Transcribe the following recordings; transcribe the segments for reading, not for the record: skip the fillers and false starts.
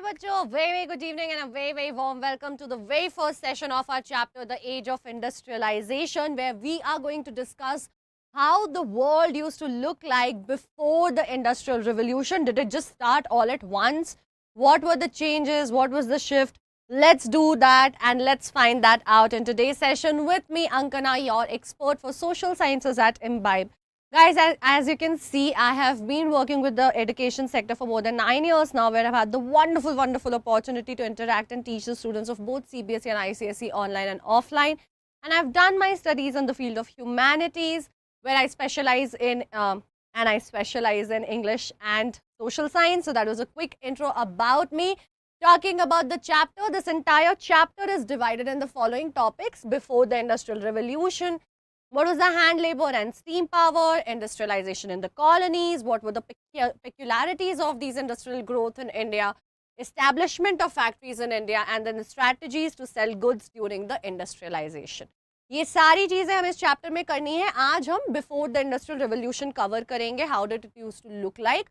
bachcho, very good evening and a very warm welcome to the very first session of our chapter, The Age of Industrialization, where we are going to discuss how the world used to look like before the Industrial Revolution. Did it just start all at once? What were the changes? What was the shift? Let's do that and let's find that out in today's session with me, Ankana, your expert for social sciences at Embibe. Guys, as you can see, I have been working with the education sector for more than 9 years now, where I've had the wonderful opportunity to interact and teach the students of both CBSE and ICSE online and offline. And I've done my studies in the field of humanities, where I specialize in English and social science. So that was a quick intro about me. Talking about the chapter, this entire chapter is divided in the following topics: before the Industrial Revolution, what was the hand labor and steam power, industrialization in the colonies, what were the peculiarities of these industrial growth in India, establishment of factories in India, and then the strategies to sell goods during the industrialization. ये सारी चीजें हम इस chapter में करनी है. आज हम before the industrial revolution cover करेंगे. How did it use to look like.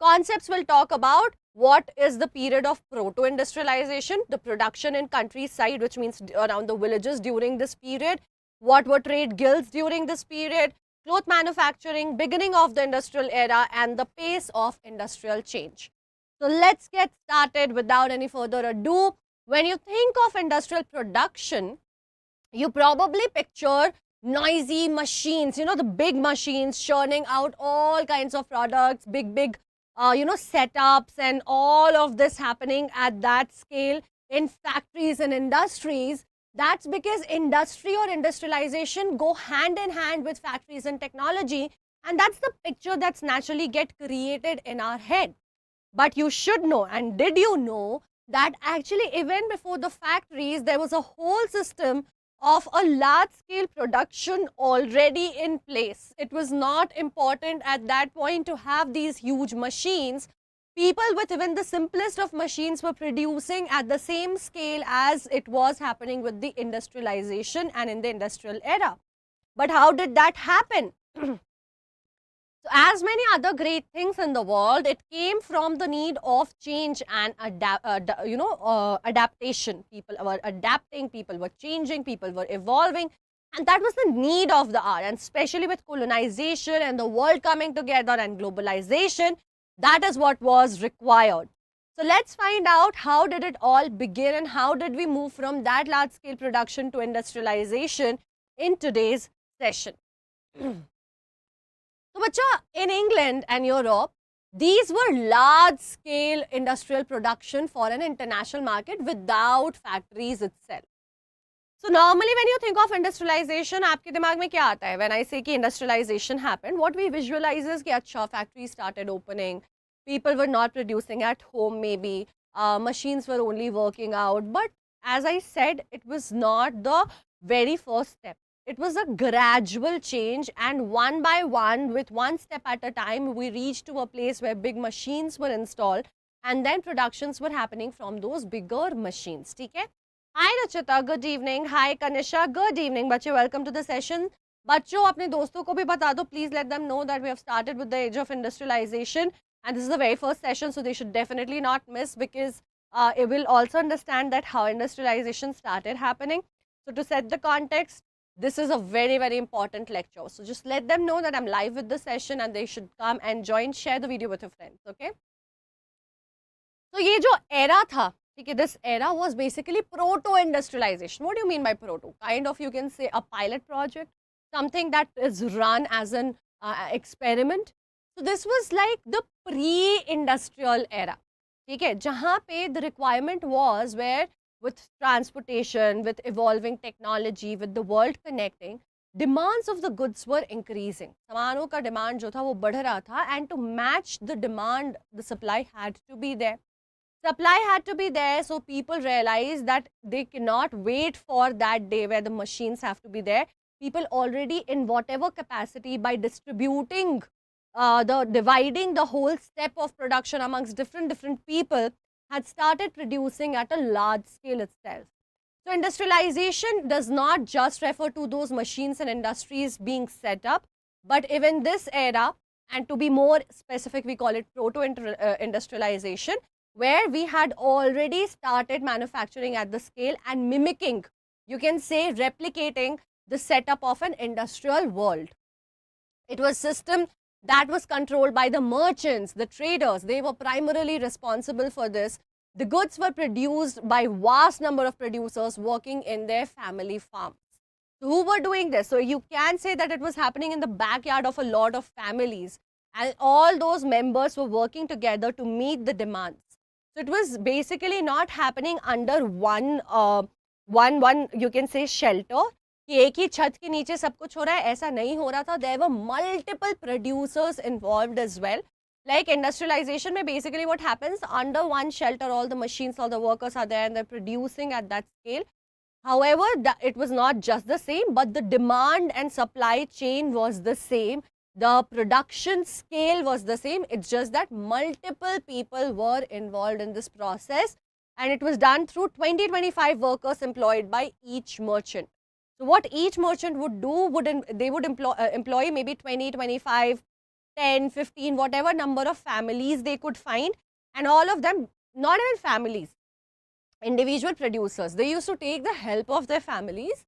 Concepts will talk about what is the period of proto-industrialization, the production in countryside, which means around the villages during this period. What were trade guilds during this period, cloth manufacturing, beginning of the industrial era, and the pace of industrial change. So let's get started without any further ado. When you think of industrial production, you probably picture noisy machines, the big machines churning out all kinds of products, big setups, and all of this happening at that scale in factories and industries. That's because industry or industrialization go hand in hand with factories and technology, and that's the picture that's naturally get created in our head. But you should know, and did you know, that actually even before the factories, there was a whole system of a large-scale production already in place. It was not important at that point to have these huge machines. People with even the simplest of machines were producing at the same scale as it was happening with the industrialization and in the industrial era. But how did that happen? So as many other great things in the world, it came from the need of change and adaptation. People were adapting, people were changing, people were evolving. And that was the need of the hour. And especially with colonization and the world coming together and globalization, that is what was required. So let's find out how did it all begin and how did we move from that large scale production to industrialization in today's session. So bacha, in England and Europe, these were large scale industrial production for an international market without factories itself. So normally when you think of industrialization, आपके दिमाग में क्या आता है? When I say कि industrialization happened, what we visualize is कि अच्छा factories started opening, people were not producing at home maybe, machines were only working out. But as I said, it was not the very first step. It was a gradual change, and one by one, with one step at a time, we reached to a place where big machines were installed and then productions were happening from those bigger machines. ठीक है? Hi Rachita, good evening. Hi Kanisha, good evening. बच्चे, welcome to the session. बच्चों, अपने दोस्तों को भी बता दो. Please let them know that we have started with the age of industrialization, and this is the very first session, so they should definitely not miss, because it will also understand that how industrialization started happening. So to set the context, this is a very important lecture. So just let them know that I'm live with the session and they should come and join, share the video with your friends, okay? So ये जो era था, ठीक है, this era was basically proto-industrialization. What do you mean by proto? Kind of, you can say, a pilot project, something that is run as an experiment. So this was like the pre-industrial era, ठीक है, जहाँ पे the requirement was where with transportation, with evolving technology, with the world connecting, demands of the goods were increasing. सामानों का demand जो था वो बढ़ रहा था, and to match the demand, the supply had to be there. Supply had to be there, so people realized that they cannot wait for that day where the machines have to be there. People already in whatever capacity, by distributing, dividing the whole step of production amongst different people, had started producing at a large scale itself. So industrialization does not just refer to those machines and industries being set up, but even this era, and to be more specific, we call it proto-industrialization, where we had already started manufacturing at the scale and mimicking, you can say replicating the setup of an industrial world. It was system that was controlled by the merchants, the traders. They were primarily responsible for this. The goods were produced by vast number of producers working in their family farms. So who were doing this? So you can say that it was happening in the backyard of a lot of families, and all those members were working together to meet the demands. So it was basically not happening under one you can say shelter, कि एक ही छत के नीचे सब कुछ हो रहा है, ऐसा नहीं हो रहा था. There were multiple producers involved as well. Like industrialization में basically what happens, under one shelter all the machines, all the workers are there and they're producing at that scale. However, it was not just the same, but the demand and supply chain was the same. The production scale was the same. It's just that multiple people were involved in this process, and it was done through 20-25 workers employed by each merchant. So what each merchant would do, they would employ maybe 20, 25, 10, 15, whatever number of families they could find, and all of them, not even families, individual producers. They used to take the help of their families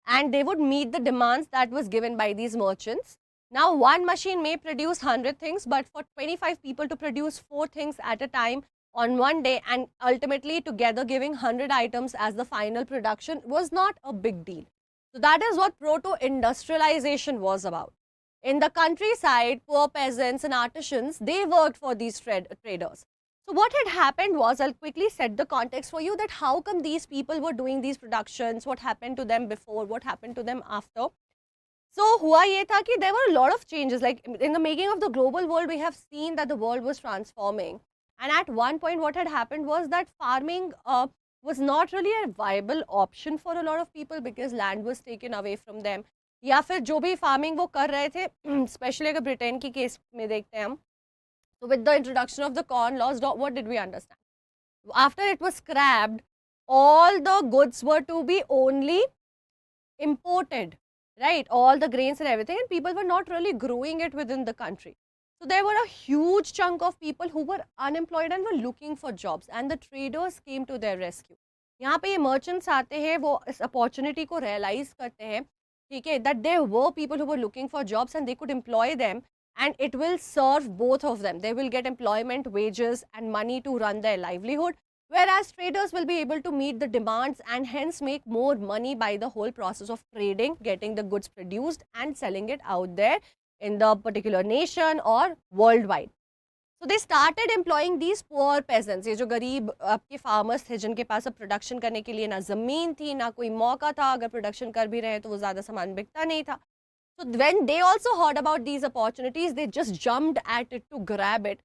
and they would meet the demands that was given by these merchants. Now, one machine may produce 100 things, but for 25 people to produce 4 things at a time on one day and ultimately together giving 100 items as the final production was not a big deal. So that is what proto-industrialization was about. In the countryside, poor peasants and artisans, they worked for these traders. So what had happened was, I'll quickly set the context for you that how come these people were doing these productions, what happened to them before, what happened to them after. So हुआ ये था कि there were a lot of changes, like in the making of the global world, we have seen that the world was transforming. And at one point what had happened was that farming was not really a viable option for a lot of people because land was taken away from them. या फिर जो भी farming वो कर रहे थे, especially अगर Britain की केस में देखते हैं हम, so with the introduction of the corn laws, what did we understand? After it was scrapped, all the goods were to be only imported, right? All the grains and everything, and people were not really growing it within the country. So there were a huge chunk of people who were unemployed and were looking for jobs, and the traders came to their rescue. यहाँ पे ये merchants आते हैं, वो इस opportunity को realize करते हैं, ठीक है, that there were people who were looking for jobs and they could employ them, and it will serve both of them. They will get employment, wages and money to run their livelihood, whereas traders will be able to meet the demands and hence make more money by the whole process of trading, getting the goods produced and selling it out there in the particular nation or worldwide. So they started employing these poor peasants, ये जो गरीब आपके farmers थे जिनके पास अब production करने के लिए ना ज़मीन थी, ना कोई मौका था, अगर production कर भी रहे तो वो ज़्यादा सामान बिकता नहीं था. So when they also heard about these opportunities, they just jumped at it to grab it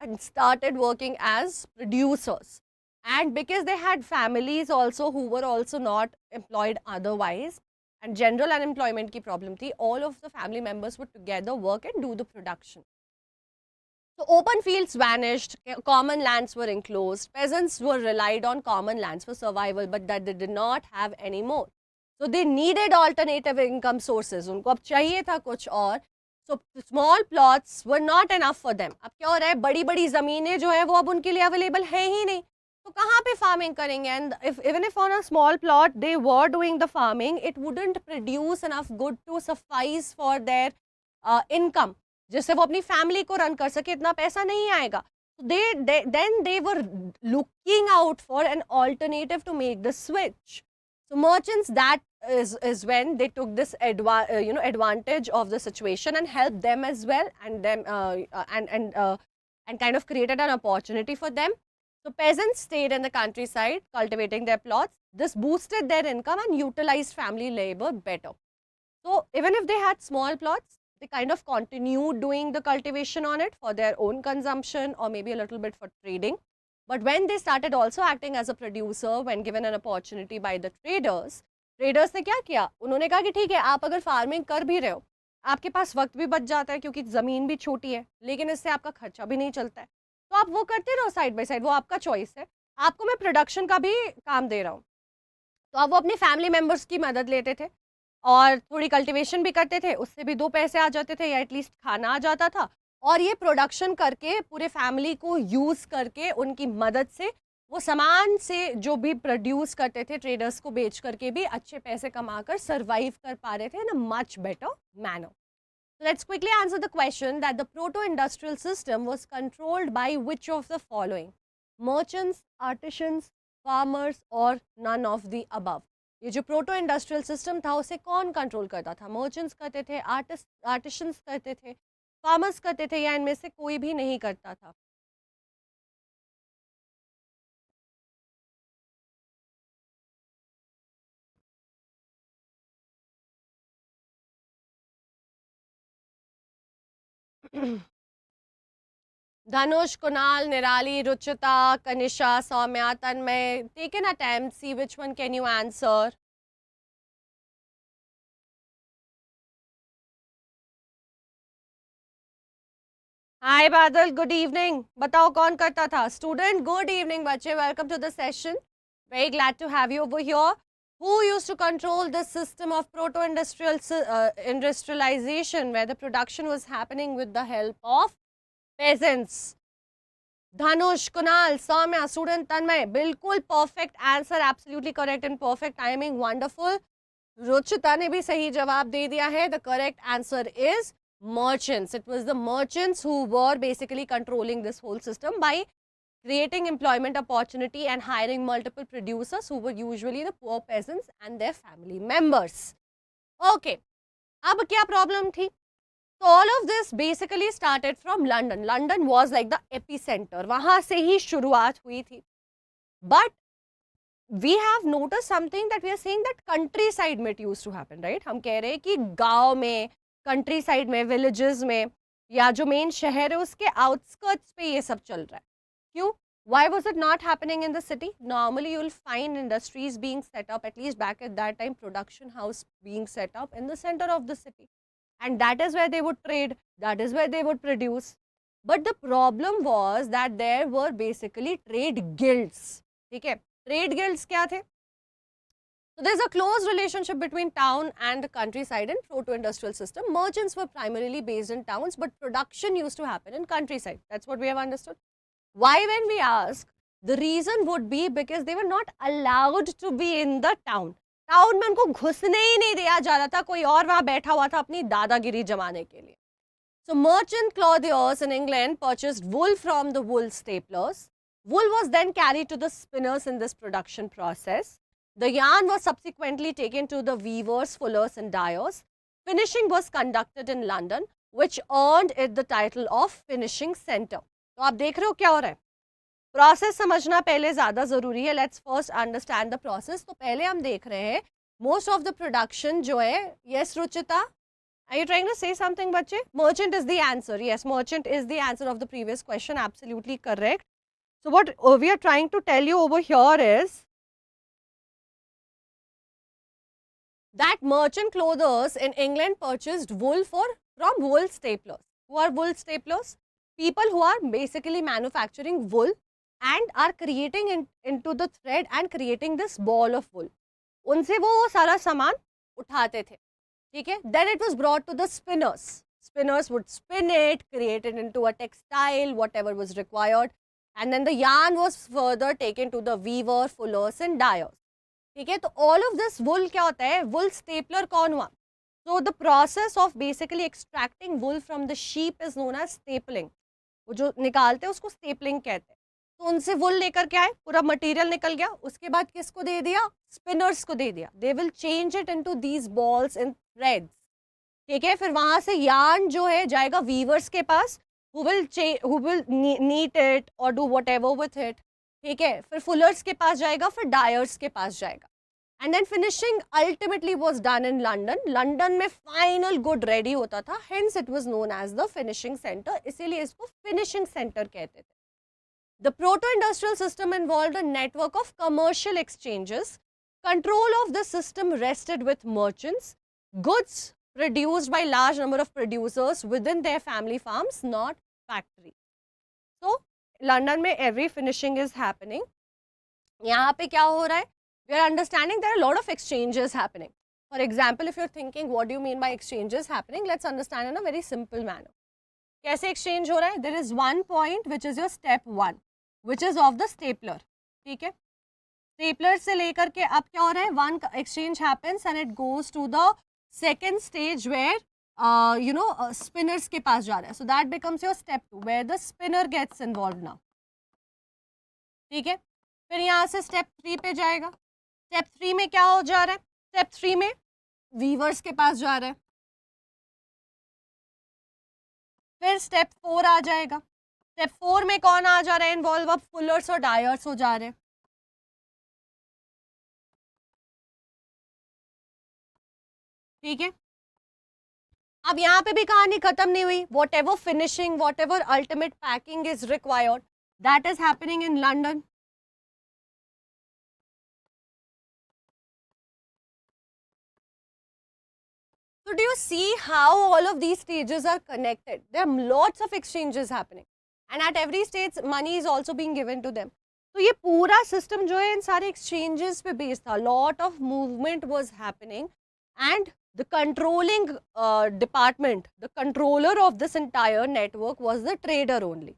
and started working as producers. And because they had families also who were also not employed otherwise, and general unemployment की problem थी, all of the family members would together work and do the production. So open fields vanished, common lands were enclosed, peasants were relied on common lands for survival, but that they did not have any more. So they needed alternative income sources. उनको अब चाहिए था कुछ और. So small plots were not enough for them. अब क्या हो रहा है, बड़ी बड़ी ज़मीनें जो है वो अब उनके लिए अवेलेबल है ही नहीं. तो कहाँ पे farming करेंगे? And even if on a small plot they were doing the farming, it wouldn't produce enough good to suffice for their income, जिससे वो अपनी family को run कर सके. इतना पैसा नहीं आएगा. So then they were looking out for an alternative to make the switch. So merchants, that is when they took this advantage of the situation and helped them as well, and them and kind of created an opportunity for them. So peasants stayed in the countryside cultivating their plots. This boosted their income and utilized family labor better. So even if they had small plots, they kind of continued doing the cultivation on it for their own consumption or maybe a little bit for trading. But when they started also acting as a producer, when given an opportunity by the traders ने क्या किया? उन्होंने कहा कि ठीक है, आप अगर फार्मिंग कर भी रहे हो, आपके पास वक्त भी बच जाता है क्योंकि ज़मीन भी छोटी है, लेकिन इससे आपका खर्चा भी नहीं चलता है, तो आप वो करते रहो साइड बाय साइड, वो आपका चॉइस है. आपको मैं प्रोडक्शन का भी काम दे रहा हूँ. तो आप वो अपनी फैमिली मेम्बर्स की मदद लेते थे और थोड़ी कल्टिवेशन भी करते थे, उससे भी 2 पैसे आ जाते थे या एटलीस्ट खाना आ जाता था, और ये प्रोडक्शन करके पूरे फैमिली को यूज़ करके उनकी मदद से वो सामान से जो भी प्रोड्यूस करते थे ट्रेडर्स को बेच करके भी अच्छे पैसे कमाकर सर्वाइव कर पा रहे थे in a much better manner. Let's quickly answer the question that the proto-industrial system was controlled by which of the following? Merchants, artisans, farmers or none of the above? ये जो प्रोटो इंडस्ट्रियल सिस्टम था उसे कौन control करता था? Merchants करते थे, artisans करते थे, फार्मर्स करते थे, या इनमें से कोई भी नहीं करता था? Dhanush, Kunal, Nirali, Ruchita, Kanisha, Soumya, Tanmay, take an attempt, see which one can you answer. Hi Badal, good evening. बताओ कौन करता था? Student, good evening बच्चे. Welcome to the session. Very glad to have you over here. Who used to control the system of proto-industrial industrialization where the production was happening with the help of peasants? Dhanush, Kunal, Soumya, student Tanmay. बिल्कुल perfect answer, absolutely correct and perfect timing. Wonderful. Ruchita ने भी सही जवाब दे दिया है. The correct answer is merchants. It was the merchants who were basically controlling this whole system by creating employment opportunity and hiring multiple producers who were usually the poor peasants and their family members. Okay, अब क्या problem थी? So all of this basically started from London. London was like the epicenter. वहाँ से ही शुरुआत हुई थी. But we have noticed something that we are saying that countryside में it used to happen, right? हम कह रहे हैं कि गांव में, countryside में, villages में, या जो main शहर है उसके outskirts पे ये सब चल रहा है. क्यों? Why was it not happening in the city? Normally you will find industries being set up, at least back at that time, production house being set up in the center of the city. And that is where they would trade, that is where they would produce. But the problem was that there were basically trade guilds. ठीक है? Trade guilds क्या थे? So there's a close relationship between town and the countryside in proto-industrial system. Merchants were primarily based in towns, but production used to happen in countryside. That's what we have understood. Why, when we ask, the reason would be because they were not allowed to be in the town. Town में उनको घुसने ही नहीं दिया जा रहा था, कोई और वहां बैठा हुआ था अपनी दादागिरी जमाने के लिए. So merchant clothiers in England purchased wool from the wool staplers. Wool was then carried to the spinners in this production process. The yarn was subsequently taken to the weavers, fullers and dyers. Finishing was conducted in London, which earned it the title of finishing center. तो आप देख रहे हो क्या हो रहा है? Process समझना पहले ज़्यादा ज़रूरी है. Let's first understand the process. तो पहले हम देख रहे हैं मोस्ट ऑफ द प्रोडक्शन जो है. Yes Ruchita, are you trying to say something बच्चे? Merchant is the answer. Yes, merchant is the answer of the previous question. Absolutely correct. So what we are trying to tell you over here is that merchant clothers in England purchased wool from wool staplers. Who are wool staplers? People who are basically manufacturing wool and are creating into the thread and creating this ball of wool. उनसे वो सारा सामान उठाते थे. ठीक है? Then it was brought to the spinners. Spinners would spin it, create it into a textile, whatever was required, and then the yarn was further taken to the weaver, fullers and dyers. ठीक है? तो all of this वुल क्या होता है? वुल stapler कौन हुआ? So the process of basically extracting wool from the sheep is known as stapling. वो जो निकालते हैं उसको स्टेपलिंग कहते हैं. तो उनसे वुल लेकर के आए, पूरा मटेरियल निकल गया, उसके बाद किसको दे दिया? स्पिनर्स को दे दिया. They will change it into these balls in threads. ठीक है? फिर वहां से यार्न जो है जाएगा वीवर्स के पास, who will नीट इट और डू व्हाटएवर विथ इट. ठीक है? फिर फुलर्स के पास जाएगा, फिर डायर्स के पास जाएगा. And then finishing ultimately was done in London. London में फाइनल गुड रेडी होता था, hence it was known as the finishing centre. इसीलिए इसको फिनिशिंग सेंटर कहते थे. The proto industrial system involved a network of commercial exchanges. Control of the system rested with merchants. Goods produced by large number of producers within their family farms, not factory. So London में every finishing is happening. यहाँ पे क्या हो रहा है? We are understanding there are lot of exchanges happening. For example, if you are thinking what do you mean by exchanges happening, let's understand in a very simple manner. कैसे exchange हो रहा है? There is one point which is your step 1 which is of the stapler, ठीक है. Stapler से लेकर के अब क्या हो रहा है, one exchange happens and it goes to the second stage where spinners के पास जा रहा है. So that becomes your step 2 where the spinner gets involved now, ठीक है. फिर यहाँ से स्टेप 3 पे जाएगा. स्टेप 3 में क्या हो जा रहा है? स्टेप 3 में वीवर्स के पास जा रहा है. फिर स्टेप 4 आ जाएगा. स्टेप 4 में कौन आ जा रहा है इन्वॉल्व? अब फुलर्स और डायर्स हो जा रहे हैं, ठीक है. अब यहाँ पे भी कहानी खत्म नहीं हुई. What ever finishing, what ever ultimate packing is required, that is happening in London. So do you see how all of these stages are connected? There are lots of exchanges happening and at every stage money is also being given to them. तो ये पूरा system जो है इन सारे exchanges पे based था. Lot of movement was happening and the controlling department, the controller of this entire network was the trader only.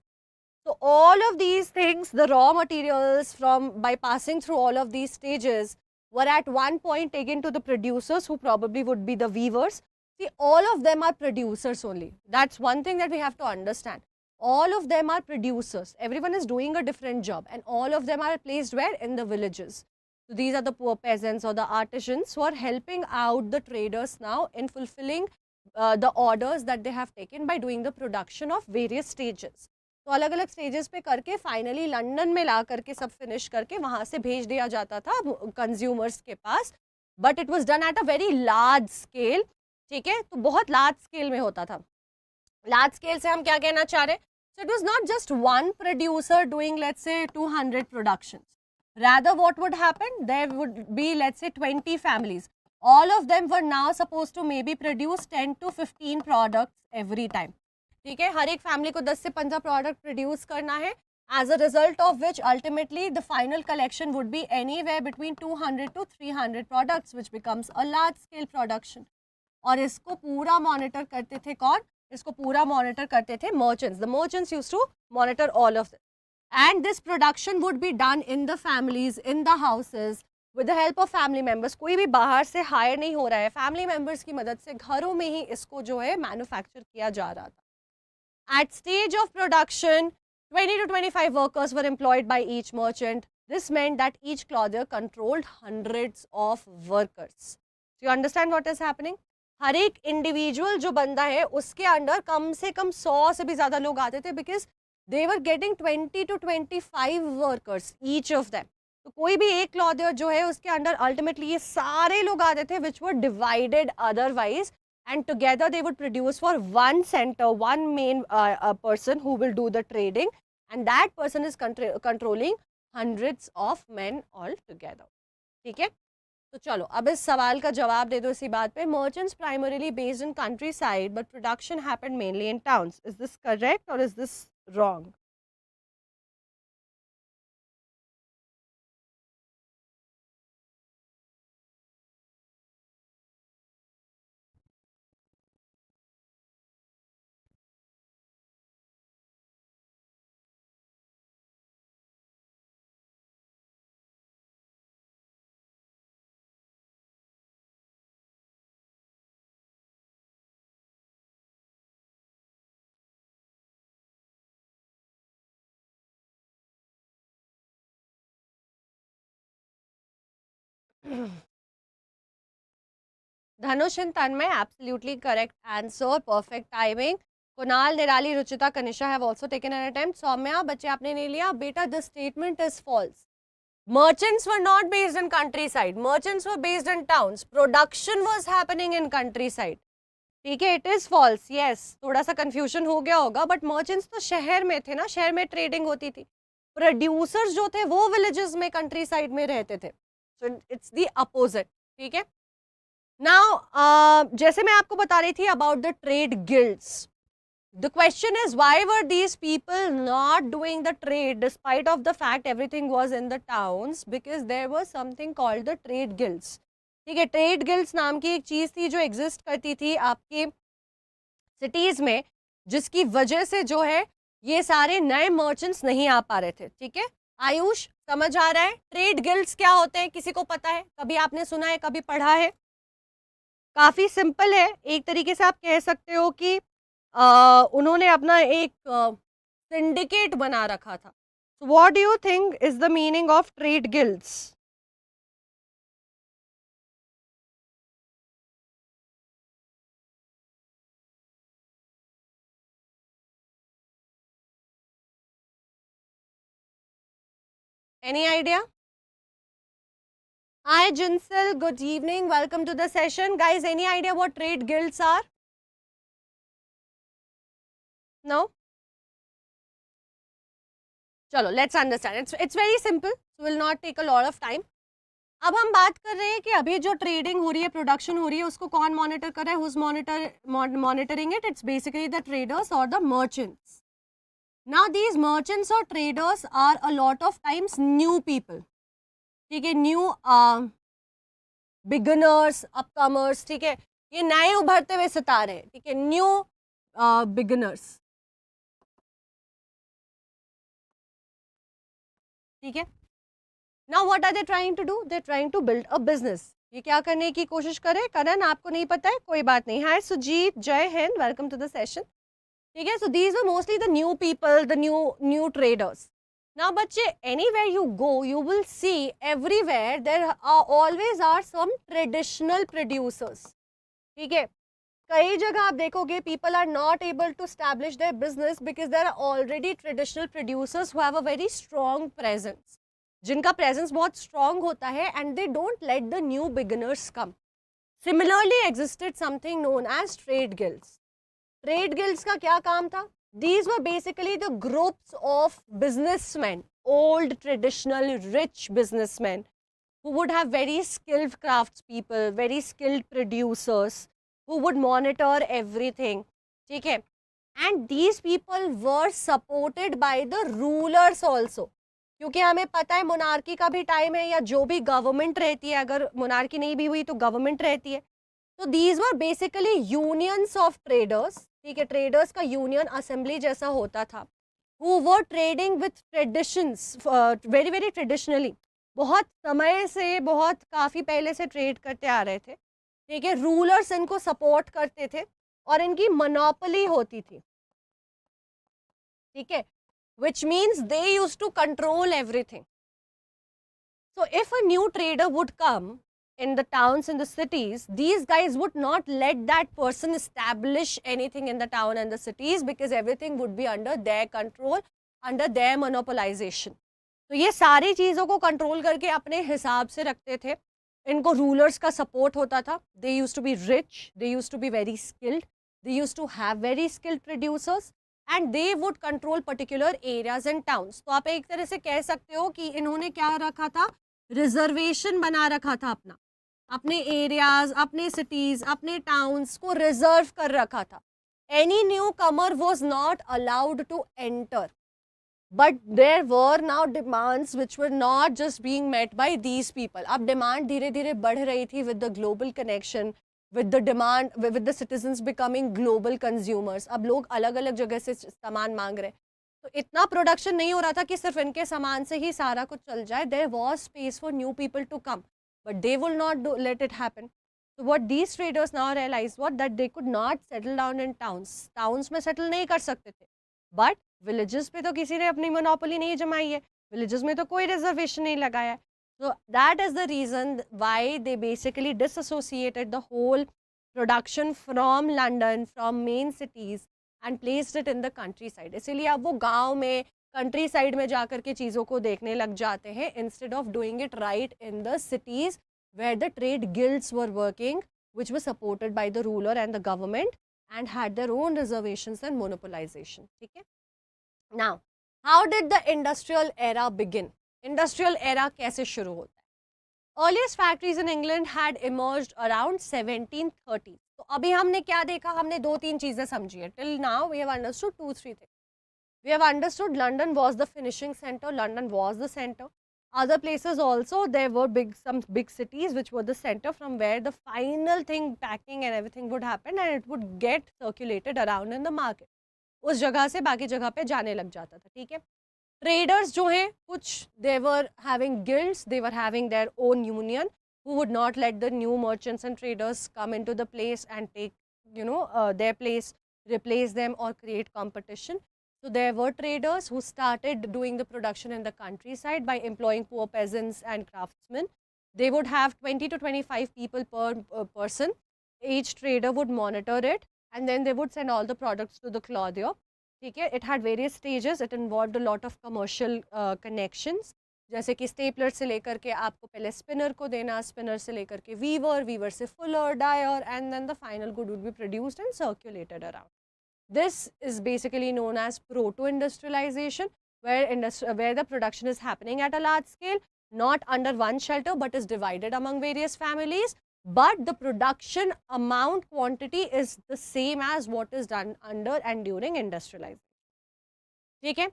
So all of these things, the raw materials from by passing through all of these stages were at one point taken to the producers who probably would be the weavers. See, all of them are producers only. That's one thing that we have to understand. All of them are producers. Everyone is doing a different job and all of them are placed where? In the villages. So these are the poor peasants or the artisans who are helping out the traders now in fulfilling the orders that they have taken by doing the production of various stages. तो अलग अलग stages पे करके finally London में ला करके सब finish करके वहाँ से भेज दिया जाता था कंज्यूमर्स के पास. But it was done at a very large scale, ठीक है. तो बहुत लार्ज स्केल में होता था. लार्ज स्केल से हम क्या कहना चाह रहे हैं? So it was not just one producer doing let's say 200 productions. rather what would happen, there would be let's say 20 families. All of them were now supposed to maybe produce 10 to 15 products every time. ठीक है, हर एक family को 10 से 15 product produce करना है. As a result of which ultimately the final collection would be anywhere between 200 to 300 products, which becomes a large scale production. और इसको पूरा मॉनिटर करते थे कौन? इसको पूरा मॉनिटर करते थे merchants. The merchants used to monitor all of this. And this production would be done in the families, in the houses, with the help of family members. कोई भी बाहर से हायर नहीं हो रहा है, फैमिली मेम्बर्स की मदद से घरों में ही इसको जो है मैन्युफैक्चर किया जा रहा था. At stage of production, 20 to 25 workers were employed by each merchant. This meant that each clothier controlled hundreds of workers. So you understand what is happening? हर एक इंडिविजुअल जो बंदा है उसके अंडर कम से कम 100 से भी ज़्यादा लोग आते थे, because they were getting 20 to 25 workers each of them. तो कोई भी एक क्लॉथियर जो है उसके अंडर अल्टीमेटली ये सारे लोग आते थे, which were divided otherwise, and together they would produce for one center, one main person who will do the trading, and that person is controlling hundreds of men all together. ठीक है, तो चलो अब इस सवाल का जवाब दे दो इसी बात पे. Merchants primarily based in countryside, but production happened mainly in towns. Is this correct or is this wrong? Dhanush and Tanmay, absolutely correct answer, perfect timing. Kunal, Nirali, Ruchita, Kanisha have also taken an attempt. Soumya, बच्चे आपने नहीं लिया बेटा. The statement is false. Merchants were not based in countryside. Merchants were based in towns. Production was happening in countryside. ठीक है, it is false. Yes, थोड़ा सा confusion हो गया होगा, but merchants तो शहर में थे ना, शहर में trading होती थी. Producers जो थे वो villages में countryside में रहते थे. So it's the opposite. ठीक है. Now, जैसे मैं आपको बता रही थी about the trade guilds. The question is, why were these people not doing the trade despite of the fact everything was in the towns? Because there was something called the trade guilds. ठीक है, trade guilds नाम की एक चीज़ थी जो exist करती थी आपके cities में, जिसकी वजह से जो है ये सारे नए मर्चेंट्स नहीं आ पा रहे थे। ठीक है आयुष, समझ आ रहा है? ट्रेड गिल्ड्स क्या होते हैं, किसी को पता है? कभी आपने सुना है, कभी पढ़ा है? काफी सिंपल है, एक तरीके से आप कह सकते हो कि उन्होंने अपना एक सिंडिकेट बना रखा था। What do you think is the meaning of trade guilds? Any idea? Hi Jinsal, good evening. Welcome to the session. Guys, any idea what trade guilds are? No? चलो, let's understand. It's very simple. So will not take a lot of time. अब हम बात कर रहे हैं कि अभी जो ट्रेडिंग हो रही है, प्रोडक्शन हो रही है, उसको कौन मॉनिटर कर रहा है? Who's monitoring it? It's basically the traders or the merchants. Now these merchants or traders are a lot of times new people. ठीक है, न्यू बिगनर्स, अपकमर्स, ठीक है, ये नए उभरते हुए सितारे हैं, ठीक है, न्यू बिगनर्स, ठीक है। Now what are they trying to do? They trying to build a business. ये क्या करने की कोशिश करें? करण, आपको नहीं पता है, कोई बात नहीं। हाय सुजीत, जय हिंद, वेलकम टू द सेशन। ठीक है, so these were mostly the new people, the new traders. Now, बच्चे, anywhere you go, you will see everywhere there are always are some traditional producers. ठीक है, कई जगह आप देखोगे people are not able to establish their business because there are already traditional producers who have a very strong presence. जिनका presence बहुत strong होता है and they don't let the new beginners come. Similarly, existed something known as trade guilds. Trade guilds का क्या काम था? These were basically the groups of businessmen, old traditional rich businessmen who would have very skilled craftspeople, very skilled producers who would monitor everything. ठीक है, and these people were supported by the rulers also. क्योंकि हमें पता है monarchy का भी time है, या जो भी गवर्नमेंट रहती है, अगर मोनार्की नहीं भी हुई तो गवर्नमेंट रहती है। तो these were basically unions of traders, ठीक है, ट्रेडर्स का यूनियन असेंबली जैसा होता था, who were trading with traditions, very very traditionally, बहुत समय से, बहुत काफ़ी पहले से ट्रेड करते आ रहे थे। ठीक है, रूलर्स इनको सपोर्ट करते थे और इनकी मोनोपोली होती थी। ठीक है, which means they used to control everything. So if a new trader would come in the towns, in the cities, these guys would not let that person establish anything in the town and the cities because everything would be under their control, under their monopolization. तो ये सारी चीज़ों को control करके अपने हिसाब से रखते थे। इनको रूलर्स का सपोर्ट होता था। They used to be rich, they used to be very skilled, they used to have very skilled producers and they would control particular areas and towns. तो आप एक तरह से कह सकते हो कि इन्होंने क्या रखा था? रिजर्वेशन बना रखा था अपना, अपने एरियाज, अपने सिटीज, अपने टाउन्स को रिजर्व कर रखा था। Any new comer was not allowed to enter, but there were now demands which were not just being met by these people. अब डिमांड धीरे धीरे बढ़ रही थी with the global connection, with the demand, with the citizens becoming global consumers. अब लोग अलग अलग जगह से सामान मांग रहे, तो इतना प्रोडक्शन नहीं हो रहा था कि सिर्फ इनके सामान से ही सारा कुछ चल जाए। There was space for new people to come, but they will not let it happen. So what these traders now realize that they could not settle down in towns. Towns में settle नहीं कर सकते थे, but villages पे तो किसी ने अपनी monopoly नहीं जमाई है, villages में तो कोई reservation नहीं लगाया है. So that is the reason why they basically disassociated the whole production from London, from main cities and placed it in the countryside. इसीलिए अब वो गाँव में, कंट्री साइड में जाकर के चीज़ों को देखने लग जाते हैं instead of doing it right in the cities where the trade guilds were working, which were supported by the ruler and the government and had their own reservations and monopolization. ठीक है, now how did the industrial era begin? Industrial era कैसे शुरू होता है? Earliest factories in England had emerged around 1730. तो अभी हमने क्या देखा? हमने दो तीन चीज़ें समझी है. Till now we have understood 2-3 things. We have understood London was the finishing center, London was the center. Other places also, there were some big cities which were the center from where the final thing, packing and everything would happen and it would get circulated around in the market. उस जगह से बाकी जगह पे जाने लग जाता था, ठीक है। ट्रेडर्स जो हैं कुछ, they were having guilds, they were having their own union who would not let the new merchants and traders come into the place and take, their place, replace them or create competition. So there were traders who started doing the production in the countryside by employing poor peasants and craftsmen. They would have 20 to 25 people per person. Each trader would monitor it and then they would send all the products to the clothier. Okay? It had various stages. It involved a lot of commercial connections. जैसे कि stapler से लेकर के आपको पहले spinner को देना, spinner से लेकर के वीवर, वीवर से fuller, dyer, and then the final good would be produced and circulated around. This is basically known as proto-industrialization, where the production is happening at a large scale, not under one shelter, but is divided among various families. But the production amount quantity is the same as what is done under and during industrialization. ठीक है.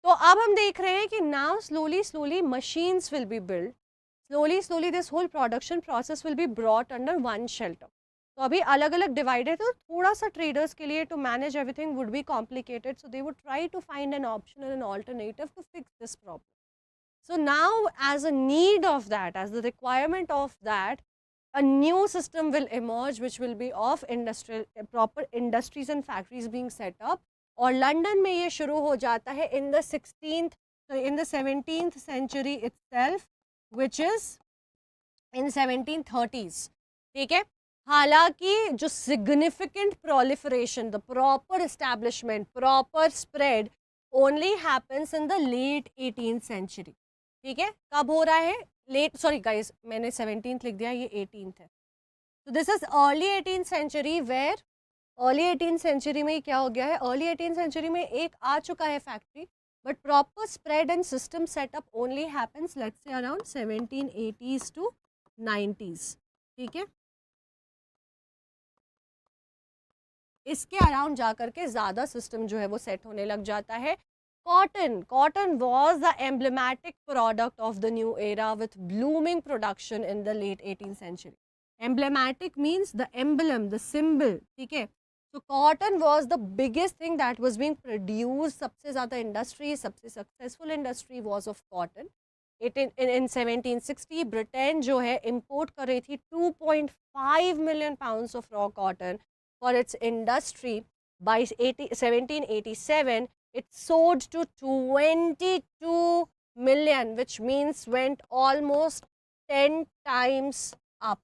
तो अब हम देख रहे हैं कि now slowly machines will be built. Slowly this whole production process will be brought under one shelter. तो अभी अलग अलग डिवाइड है, तो थोड़ा सा ट्रेडर्स के लिए to manage everything would be complicated, so they would try to find an option and an alternative to fix this problem. So now as a need of that, as the requirement of that, a new system will emerge which will be of industrial, proper industries and factories being set up. और London में ये शुरू हो जाता है in the 17th century itself, which is in 1730s. ठीक है. हालांकि जो significant proliferation, the proper establishment, proper spread only happens in the late 18th century. ठीक है. कब हो रहा है? लेट, सॉरी गाइस, मैंने 17th लिख दिया, ये 18th है. तो this is early 18th century, where early 18th century में क्या हो गया है, अर्ली 18th सेंचुरी में एक आ चुका है factory, but proper spread and system setup only happens let's say around 1780s to 90s. ठीक है. इसके अराउंड जाकर के ज़्यादा सिस्टम जो है वो सेट होने लग जाता है. Cotton was the emblematic product of the new era with blooming production in the late 18th century. Emblematic means the emblem, the symbol. ठीक है. So cotton was the biggest thing that was being produced. सबसे ज़्यादा industry, सबसे successful industry was of cotton. In 1760 Britain जो है import कर रही थी 2.5 million pounds of raw cotton for its industry. By 1787 it soared to 22 million, which means went almost 10 times up.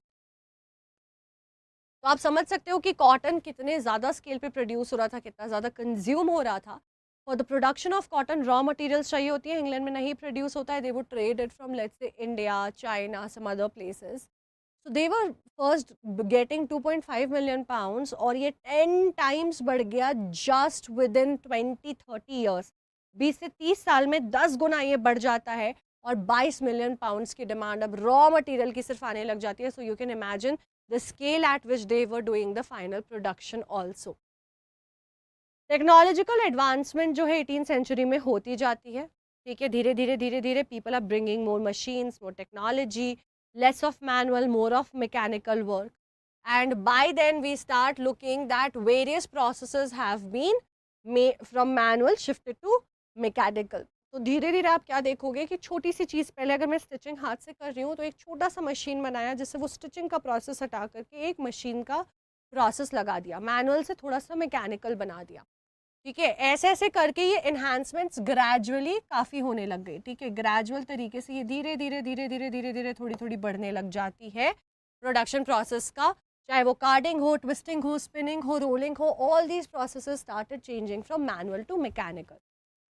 तो आप समझ सकते हो कि कॉटन कितने ज़्यादा स्केल पे प्रोड्यूस हो रहा था, कितना ज़्यादा कंज्यूम हो रहा था. For the production of cotton raw materials चाहिए होती है, इंग्लैंड में नहीं प्रोड्यूस होता है. They would trade it from let's say India, China, some other places. So they were first getting 2.5 million pounds और ये 10 times बढ़ गया just within 20-30 years. 20 से 30 साल में 10 गुना ये बढ़ जाता है और 22 million pounds की डिमांड अब रॉ मटेरियल की सिर्फ आने लग जाती है. So you can imagine the scale at which they were doing the final production also. Technological advancement जो है 18th सेंचुरी में होती जाती है. ठीक है. धीरे धीरे people are bringing more machines, more technology, less of manual, more of mechanical work. And by then we start looking that various processes have been made from manual shifted to mechanical. तो धीरे धीरे आप क्या देखोगे कि छोटी सी चीज़, पहले अगर मैं स्टिचिंग हाथ से कर रही हूँ तो एक छोटा सा मशीन बनाया जिससे वो स्टिचिंग का प्रोसेस हटा करके एक मशीन का प्रोसेस लगा दिया, मैनुअल से थोड़ा सा मैकेनिकल बना दिया. ठीक है. ऐसे ऐसे करके ये इन्हांसमेंट्स ग्रेजुअली काफ़ी होने लग गई. ठीक है. ग्रेजुअल तरीके से ये धीरे धीरे थोड़ी बढ़ने लग जाती है प्रोडक्शन प्रोसेस का. चाहे वो कार्डिंग हो, ट्विस्टिंग हो, स्पिनिंग हो, रोलिंग हो, all these processes started changing from manual to mechanical.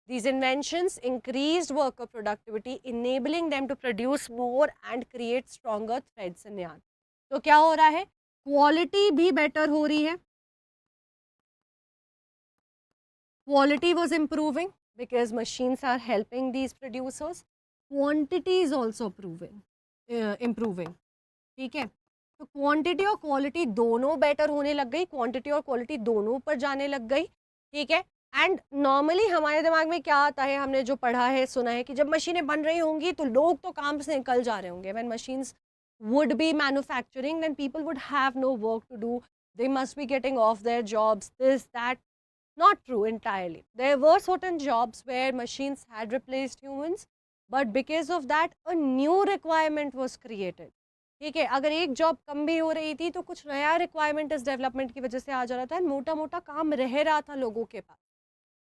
These inventions increased worker productivity, enabling them to produce more and create stronger threads in yarn. तो क्या हो रहा है, क्वालिटी भी बेटर हो रही है. Quality was improving because machines are helping these producers. Quantity is also improving. ठीक है. तो क्वांटिटी और क्वालिटी दोनों बेटर होने लग गई, क्वांटिटी और क्वालिटी दोनों ऊपर जाने लग गई. ठीक है. एंड नॉर्मली हमारे दिमाग में क्या आता है, हमने जो पढ़ा है, सुना है कि जब मशीनें बन रही होंगी तो लोग तो काम से निकल जा रहे होंगे. When machines would be manufacturing, then people would have no work to do. They must be getting off their jobs, this, that. Not true entirely. There were certain jobs where machines had replaced humans, but because of that, a new requirement was created. ठीक है, अगर एक job कम भी हो रही थी तो कुछ नया रिक्वायरमेंट इस डेवलपमेंट की वजह से आ जा रहा था, मोटा मोटा काम रह रहा था लोगों के पास.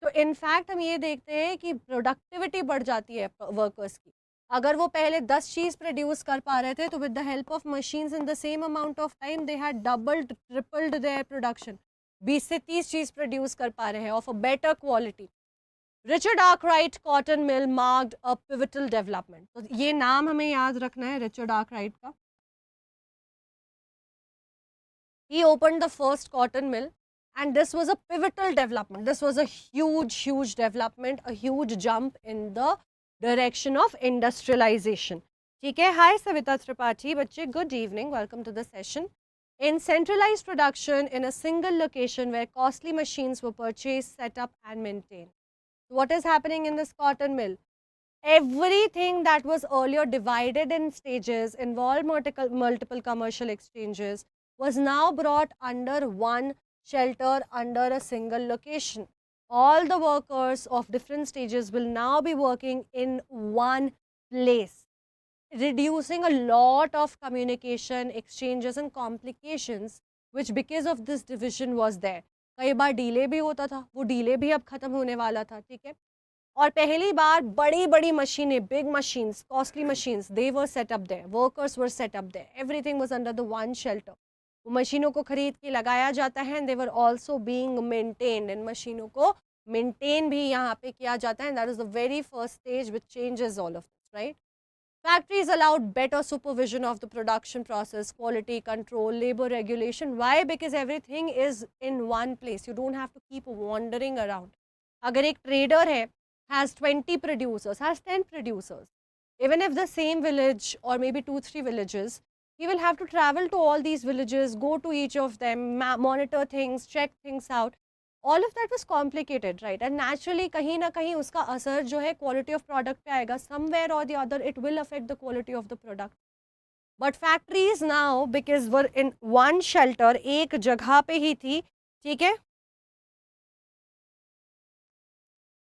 तो इनफैक्ट हम ये देखते हैं कि प्रोडक्टिविटी बढ़ जाती है वर्कर्स की. अगर वो पहले 10 चीज़ प्रोड्यूस कर पा रहे थे तो with the help of machines in the same amount of time they had doubled tripled their production. 20 से 30 चीज़ प्रोड्यूस कर पा रहे हैं of a better quality. Richard Arkwright cotton mill marked a pivotal development. तो ये नाम हमें याद रखना है रिचर्ड आर्कराइट का. He opened the first cotton mill, and this was a pivotal development. This was a huge development, a huge jump in the direction of industrialization. ठीक है, hi Savita Tripathi, बच्चे, good evening, welcome to the session. In centralized production in a single location where costly machines were purchased, set up and maintained. What is happening in this cotton mill? Everything that was earlier divided in stages, involved multiple commercial exchanges, was now brought under one shelter, under a single location. All the workers of different stages will now be working in one place, reducing a lot of communication, exchanges and complications, which because of this division was there. कई बार delay भी होता था, वो delay भी अब खत्म होने वाला था. ठीक है, और पहली बार बड़ी बड़ी मशीनें, big machines, costly machines, they were set up there, workers were set up there, everything was under the one shelter. वो मशीनों को खरीद के लगाया जाता है, and they were also being maintained. इन मशीनों को मेंटेन भी यहाँ पे किया जाता है, and that is the very first stage which changes all of this, right. Factories allowed better supervision of the production process, quality control, labor regulation. Why? Because everything is in one place. You don't have to keep wandering around. अगर एक trader है, has 20 producers, has 10 producers, even if the same village or maybe 2-3 villages, he will have to travel to all these villages, go to each of them, monitor things, check things out. All of that was complicated, right? And naturally कहीं ना कहीं उसका असर जो है quality of product पे आएगा. Somewhere or the other it will affect the quality of the product. But factories now, because were in one shelter, एक जगह पे ही थी. ठीक है,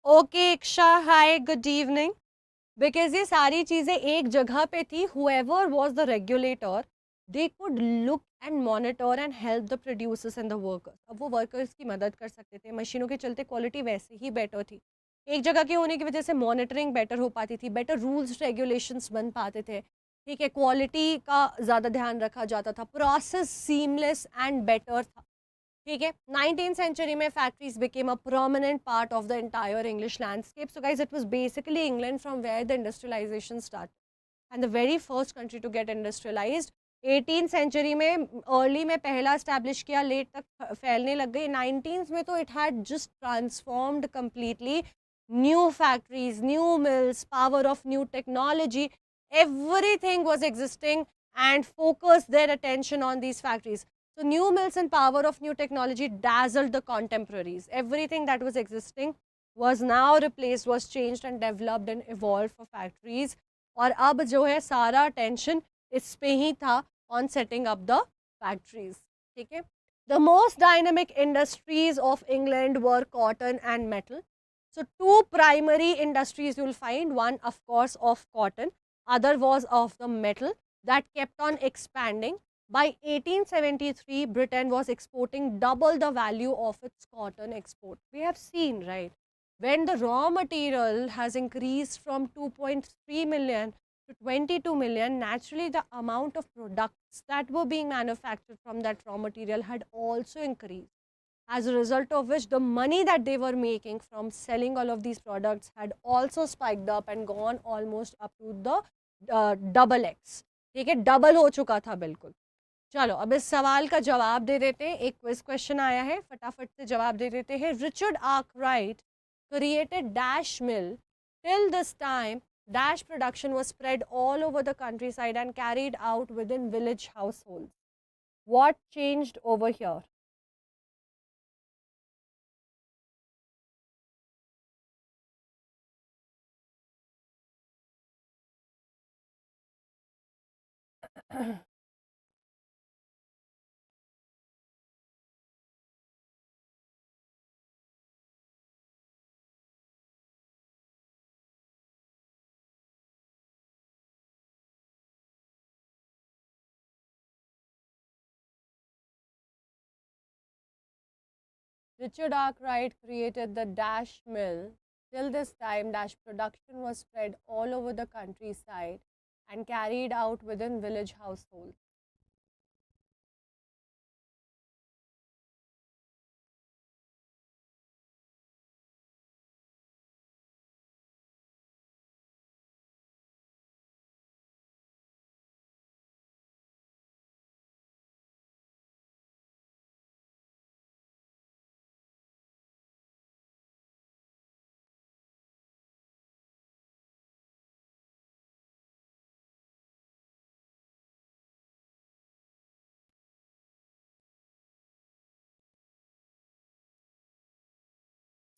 ओके इक्षा, हाय, गुड इवनिंग. बिकॉज ये सारी चीज़ें एक जगह पे थी, whoever was the regulator, they could look and monitor and help the producers and the workers. अब वो वर्कर्स की मदद कर सकते थे. मशीनों के चलते क्वालिटी वैसे ही बेटर थी. एक जगह के होने की वजह से मॉनिटरिंग बेटर हो पाती थी, बेटर रूल्स रेगुलेशंस बन पाते थे. ठीक है, क्वालिटी का ज़्यादा ध्यान रखा जाता था, प्रोसेस सीमलेस एंड बेटर था. ठीक है, 19th century में factories became a prominent part of the entire English landscape. So guys, it was basically England from where the industrialization started, and the very first country to get industrialized. 18th century में early में पहला establish किया, late तक फैलने लग गई. 19th में तो it had just transformed completely. New factories, new mills, power of new technology, everything was existing and focused their attention on these factories. So new mills and power of new technology dazzled the contemporaries. Everything that was existing was now replaced, was changed and developed and evolved for factories. और अब जो है सारा attention इस पे ही था on setting up the factories. ठीक है. The most dynamic industries of England were cotton and metal. So two primary industries you will find. One, of course, of cotton. Other was of the metal that kept on expanding. By 1873, Britain was exporting double the value of its cotton export. We have seen, right? When the raw material has increased from 2.3 million to 22 million, naturally the amount of products that were being manufactured from that raw material had also increased. As a result of which, the money that they were making from selling all of these products had also spiked up and gone almost up to the double X. ठीक है, double हो चुका था बिल्कुल. चलो अब इस सवाल का जवाब दे देते हैं. एक क्विज क्वेश्चन आया है, फटाफट से जवाब दे देते हैं. Richard Arkwright created dash mill. Till this time, dash production was spread all over the countryside and carried out within village households. What changed over here? Richard Arkwright created the dash mill. Till this time, dash production was spread all over the countryside and carried out within village households.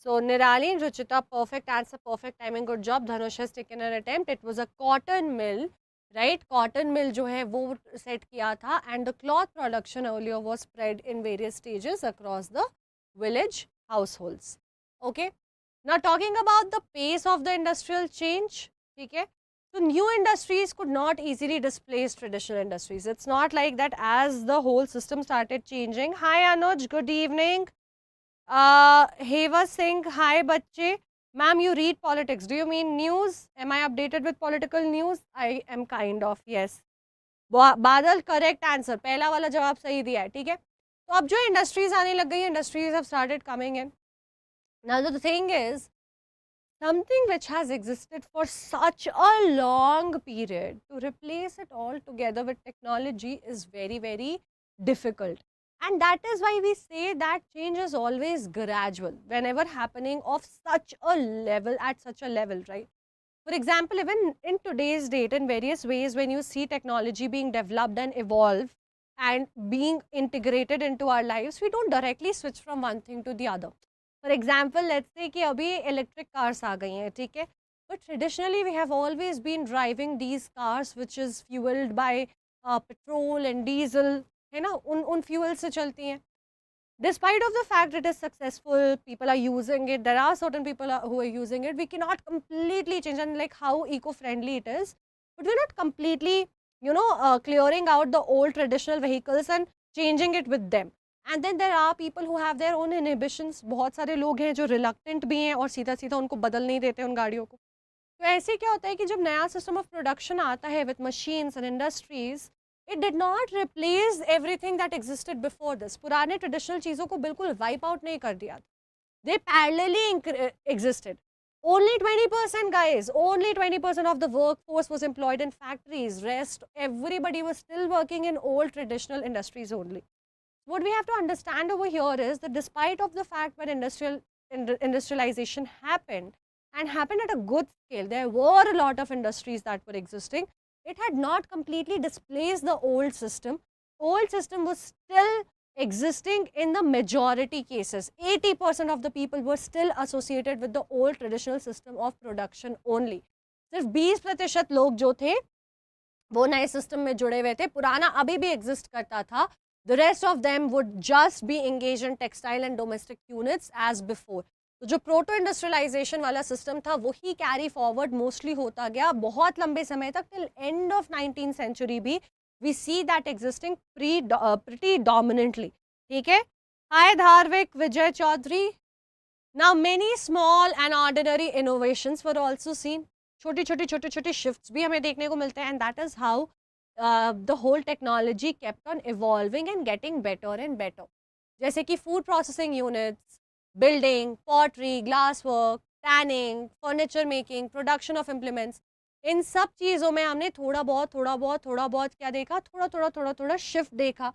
So Nirali and Ruchita, perfect answer, perfect timing, good job. Dhanush has taken an attempt. It was a cotton mill, right? Cotton mill जो है वो set किया था, and the cloth production earlier was spread in various stages across the village households. Okay. Now talking about the pace of the industrial change, okay? So new industries could not easily displace traditional industries. It's not like that as the whole system started changing. Hi Anuj, good evening. Heva Singh, hi bachche. Ma'am, you read politics. Do you mean news? Am I updated with political news? I am kind of, yes. बादल correct answer, पहला वाला जवाब सही दिया है, ठीक है. तो अब जो इंडस्ट्रीज आने लग गई, industries have started coming in. Now the thing is, something which has existed for such a long period, to replace it all together with technology is very, very difficult. And that is why we say that change is always gradual, whenever happening of such a level, at such a level, right? For example, even in today's date, in various ways, when you see technology being developed and evolve and being integrated into our lives, we don't directly switch from one thing to the other. For example, let's say कि अभी electric cars आ गई हैं, ठीक है? But traditionally, we have always been driving these cars, which is fueled by petrol and diesel, है ना? उन fuel से चलती हैं. Despite of the fact it is successful, people are using it, there are certain people who are using it, we cannot completely change, and like how eco-friendly it is, but we're not completely, you know, clearing out the old traditional vehicles and changing it with them. And then there are people who have their own inhibitions. बहुत सारे लोग हैं जो reluctant भी हैं और सीधा सीधा उनको बदल नहीं देते उन गाड़ियों को. तो ऐसे क्या होता है कि जब नया system of production आता है with machines and industries, it did not replace everything that existed before this. पुराने traditional चीज़ों को बिल्कुल wipe out नहीं कर दिया. They parallelly existed. Only 20%, guys, only 20% of the workforce was employed in factories. Rest, everybody was still working in old traditional industries only. What we have to understand over here is that despite of the fact when industrialization happened and happened at a good scale, there were a lot of industries that were existing. It had not completely displaced the old system. Old system was still existing in the majority cases. 80% of the people were still associated with the old traditional system of production only. सिर्फ 20% लोग जो थे वो नए system में जुड़े हुए थे. पुराना अभी भी एग्जिस्ट करता था. The rest of them would just be engaged in textile and domestic units as before. तो जो प्रोटो इंडस्ट्रियलाइजेशन वाला सिस्टम था वही कैरी फॉरवर्ड मोस्टली होता गया बहुत लंबे समय तक. Till end of 19th century भी we see that existing pretty dominantly. ठीक है. Hi Dharvik, Vijay Chaudhary. Now many small and ordinary innovations were also seen. छोटी छोटी shifts भी हमें देखने को मिलते हैं, and that is how the whole technology kept on evolving and getting better and better. जैसे कि food processing units, building, pottery, glasswork, tanning, furniture making, production of implements. इन सब चीज़ों में हमने थोड़ा बहुत क्या देखा, थोड़ा shift देखा.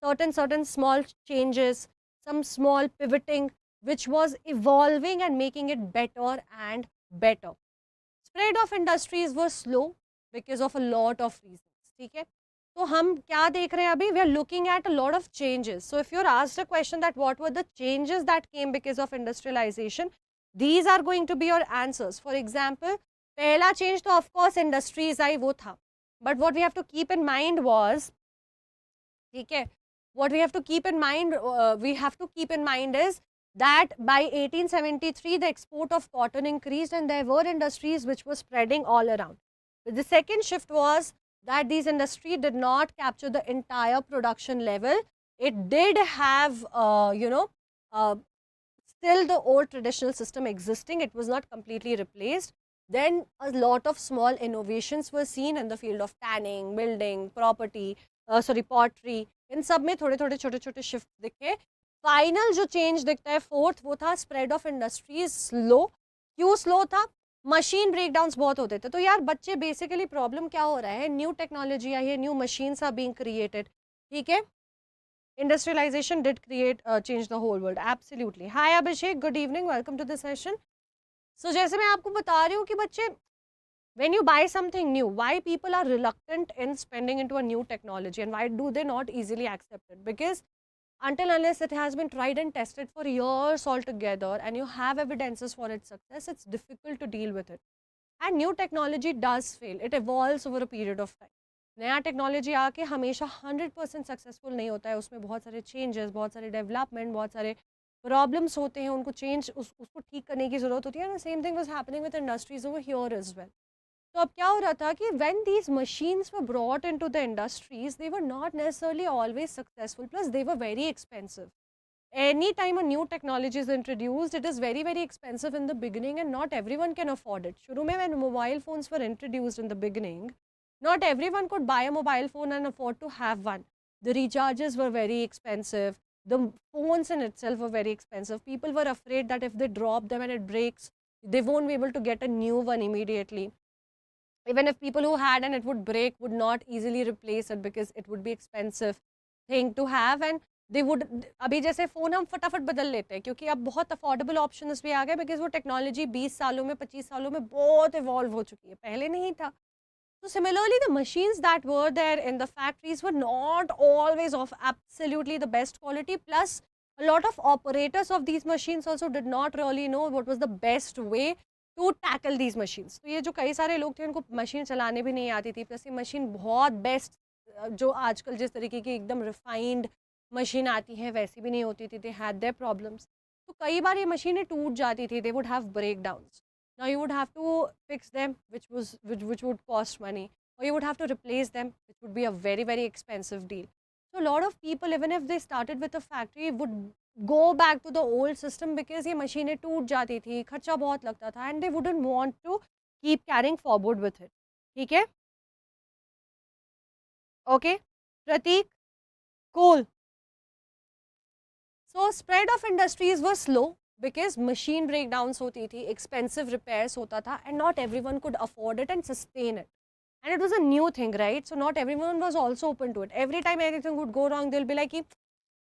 Certain small changes, some small pivoting, which was evolving and making it better and better. Spread of industries was slow because of a lot of reasons. ठीक है. तो हम क्या देख रहे हैं अभी? We are looking at a lot of changes. So if you're asked a question that what were the changes that came because of industrialization, these are going to be your answers. For example, पहला change तो of course industries आई वो था. But what we have to keep in mind was, ठीक है, what we have to keep in mind is that by 1873 the export of cotton increased and there were industries which were spreading all around. But the second shift was that these industries did not capture the entire production level. It did have, still the old traditional system existing. It was not completely replaced. Then a lot of small innovations were seen in the field of tanning, building, pottery. इन सब में थोड़े थोड़े छोटे छोटे shift दिखे. Final जो change दिखता है फोर्थ, वो था स्प्रेड ऑफ इंडस्ट्रीज स्लो. क्यों स्लो था? मशीन ब्रेकडाउन्स बहुत होते थे. तो यार बच्चे बेसिकली प्रॉब्लम क्या हो रहा है, न्यू टेक्नोलॉजी आई है, new machines are being created. ठीक है, industrialization did create change the whole world. Absolutely. Hi Abhishek, good evening, welcome to the session. So जैसे मैं आपको बता रही हूँ कि बच्चे, when you buy something new, why people are reluctant in spending into a new technology and why do they not easily accept it? Because until unless it has been tried and tested for years altogether and you have evidences for its success, it's difficult to deal with it. And new technology does fail. It evolves over a period of time. नया technology आके हमेशा 100% successful नहीं होता है. उसमें बहुत सारे changes, बहुत सारे डेवलपमेंट, बहुत सारे प्रॉब्लम्स होते हैं. उनको उसको ठीक करने की ज़रूरत होती है. Same thing was happening with industries over here as well. तो अब क्या हो रहा था कि when these machines were brought into the industries, they were not necessarily always successful, plus they were very expensive. Any time a new technology is introduced, it is very very expensive in the beginning and not everyone can afford it. शुरू में when mobile phones were introduced in the beginning, not everyone could buy a mobile phone and afford to have one. The recharges were very expensive. The phones in itself were very expensive. People were afraid that if they drop them and it breaks, they won't be able to get a new one immediately. Even if people who had and it would break would not easily replace it because it would be expensive thing to have. And they would, अभी जैसे phone हम फटाफट बदल लेते हैं क्योंकि अब बहुत अफोर्डेबल ऑप्शंस भी आ गए, बिकॉज वो टेक्नोलॉजी 20 सालों में 25 सालों में बहुत इवॉल्व हो चुकी है, पहले नहीं था. So similarly, the machines that were there in the factories were not always of absolutely the best quality. Plus, a lot of operators of these machines also did not really know what was the best way to tackle these machines. तो ये जो कई सारे लोग थे उनको machine चलाने भी नहीं आती थी. प्लस ये मशीन बहुत बेस्ट, जो आजकल जिस तरीके की एकदम रिफाइंड मशीन आती है वैसी भी नहीं होती थी. They had their problems. तो कई बार ये मशीनें टूट जाती थी. They would have breakdowns. Now you would have to fix them, which would cost money, or you would have to replace them, which would be a very very expensive deal. So a lot of people, even if they started with a factory, would go back to the old system because ये मशीनें टूट जाती थी, खर्चा बहुत लगता था, and they wouldn't want to keep carrying forward with it. ठीक है? Okay, Pratik, cool. So spread of industries was slow because machine breakdowns होती थी, expensive repairs होता था, and not everyone could afford it and sustain it. And it was a new thing, right? So not everyone was also open to it. Every time anything would go wrong, they'll be like कि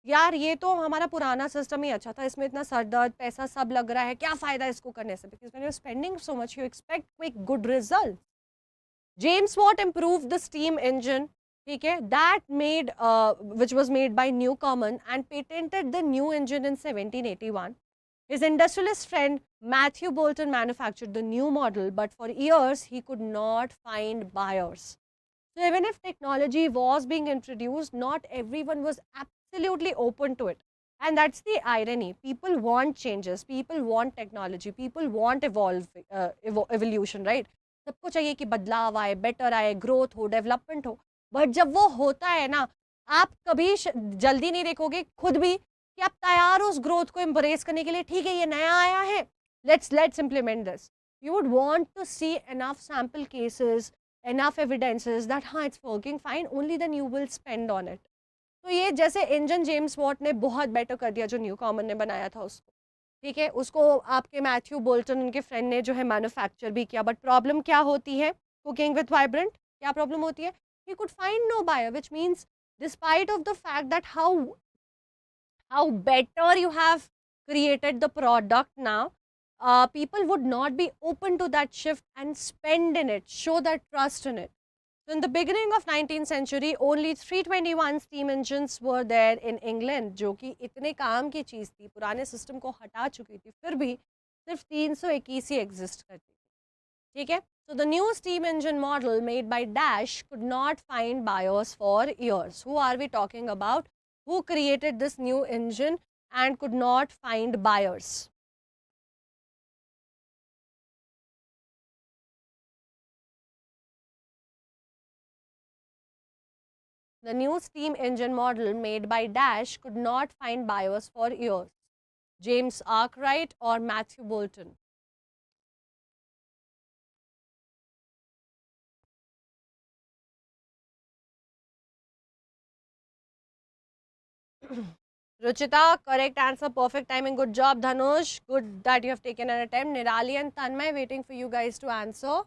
यार ये तो हमारा पुराना system ही अच्छा था, इसमें इतना सर दर्द, पैसा सब लग रहा है, क्या फ़ायदा इसको करने से? Because when you're spending so much, you expect quick good results. James Watt improved the steam engine, ठीक है, that made which was made by Newcomen and patented the new engine in 1781. His industrialist friend Matthew Boulton manufactured the new model, but for years he could not find buyers. So even if technology was being introduced, not everyone was absolutely open to it. And that's the irony. People want changes, people want technology, people want evolution, right? सबको चाहिए कि बदलाव आए, better आए, growth हो, development हो. But जब वो होता है ना, आप कभी जल्दी नहीं देखोगे खुद भी कि आप तैयार हो उस ग्रोथ को एम्ब्रेस करने के लिए. ठीक है, ये नया आया है, let's implement this. You would want to see enough sample cases, enough evidences that हाँ it's working fine, only then you will spend on it. तो ये जैसे इंजन जेम्स वॉट ने बहुत बेटर कर दिया जो न्यूकॉमन ने बनाया था उसको. ठीक है, उसको आपके मैथ्यू बोल्टन उनके फ्रेंड ने जो है मैन्युफैक्चर भी किया. बट प्रॉब्लम क्या होती है कुकिंग विथ वाइब्रेंट? क्या प्रॉब्लम होती है? He could find no buyer, which means despite of the fact that how better you have created the product now, people would not be open to that shift and spend in it, show that trust in it. So in the beginning of 19th century, only 321 steam engines were there in England, जो कि इतने काम की चीज़ थी, पुराने system को हटा चुकी थी, फिर भी सिर्फ 321 ही एग्जिस्ट करती थी. ठीक है? So the new steam engine model made by Dash could not find buyers for years. Who are we talking about? Who created this new engine and could not find buyers? The new steam engine model made by Dash could not find buyers for years. James Arkwright or Matthew Bolton? Ruchita, correct answer, perfect timing, good job. Dhanush, good that you have taken an attempt. Nirali and Tanmay, waiting for you guys to answer.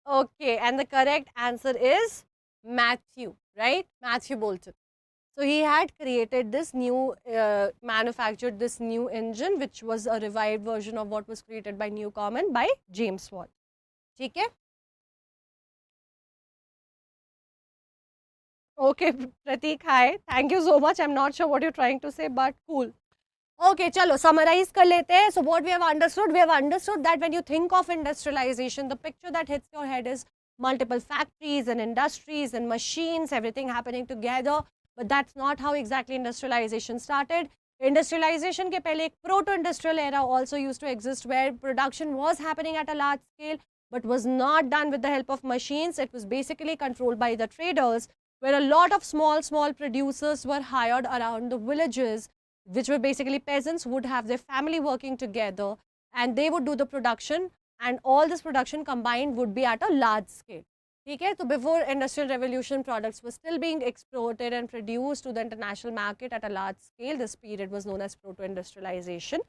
Okay, and the correct answer is Matthew, right? Matthew Bolton. So he had created this new, manufactured this new engine, which was a revived version of what was created by Newcomen by James Watt. Okay? Okay, Pratik, hi. Thank you so much. I'm not sure what you're trying to say, but cool. Okay, chalo, summarize kar lete hain. So what we have understood that when you think of industrialization, the picture that hits your head is multiple factories and industries and machines, everything happening together. But that's not how exactly industrialization started. Industrialization ke pehle ek proto-industrial era also used to exist where production was happening at a large scale but was not done with the help of machines. It was basically controlled by the traders, where a lot of small producers were hired around the villages, which were basically peasants, would have their family working together and they would do the production, and all this production combined would be at a large scale. Okay? So before industrial revolution, products were still being exported and produced to the international market at a large scale. This period was known as proto-industrialization.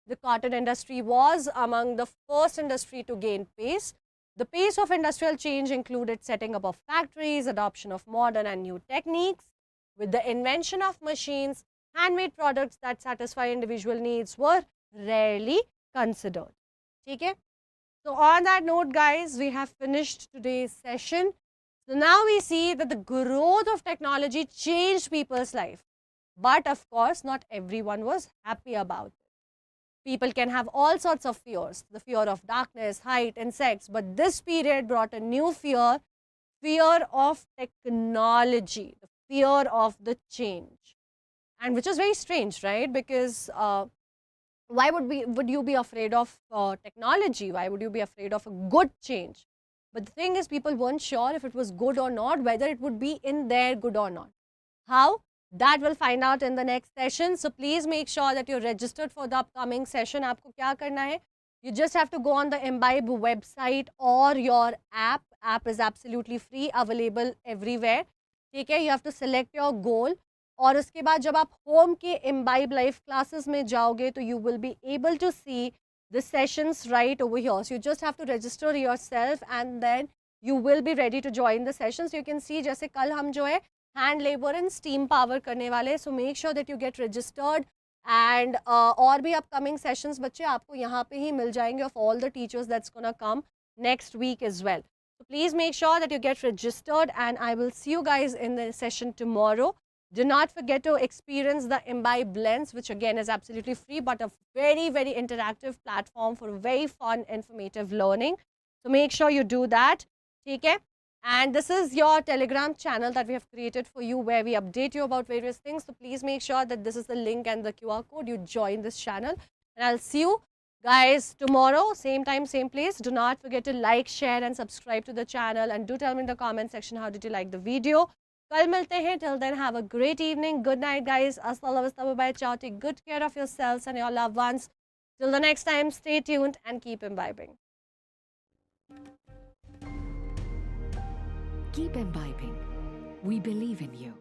The cotton industry was among the first industry to gain pace. The pace of industrial change included setting up of factories, adoption of modern and new techniques. With the invention of machines, handmade products that satisfy individual needs were rarely considered. Okay? So on that note, guys, we have finished today's session. So now we see that the growth of technology changed people's life. But of course, not everyone was happy about it. People can have all sorts of fears, the fear of darkness, height, insects, but this period brought a new fear, fear of technology, the fear of the change. And which is very strange, right? Because why would you be afraid of technology? Why would you be afraid of a good change? But the thing is, people weren't sure if it was good or not, whether it would be in their good or not. How? That we'll find out in the next session. So please make sure that you're registered for the upcoming session. Aapko kya karna hai? You just have to go on the Embibe website or your app. App is absolutely free, available everywhere. ठीक है? You have to select your goal. और उसके बाद जब आप home के Embibe live classes में जाओगे तो you will be able to see the sessions right over here. So you just have to register yourself and then you will be ready to join the sessions. You can see जैसे कल हम जो है hand labor and steam power करने वाले. So make sure that you get registered and और भी upcoming sessions बच्चे आपको यहाँ पे ही मिल जाएंगे of all the teachers that's gonna come next week as well. So please make sure that you get registered and I will see you guys in the session tomorrow. Do not forget to experience the Embibe Blends, which again is absolutely free, but a very, very interactive platform for very fun, informative learning. So make sure you do that. Okay? And this is your Telegram channel that we have created for you where we update you about various things. So please make sure that this is the link and the QR code. You join this channel. And I'll see you guys tomorrow, same time, same place. Do not forget to like, share and subscribe to the channel. And do tell me in the comment section how did you like the video. Kal milte hain. Till then, have a great evening. Good night, guys. Assalamualaikum. Bye. Ciao. Take good care of yourselves and your loved ones. Till the next time, stay tuned and keep imbibing. Keep imbibing. We believe in you.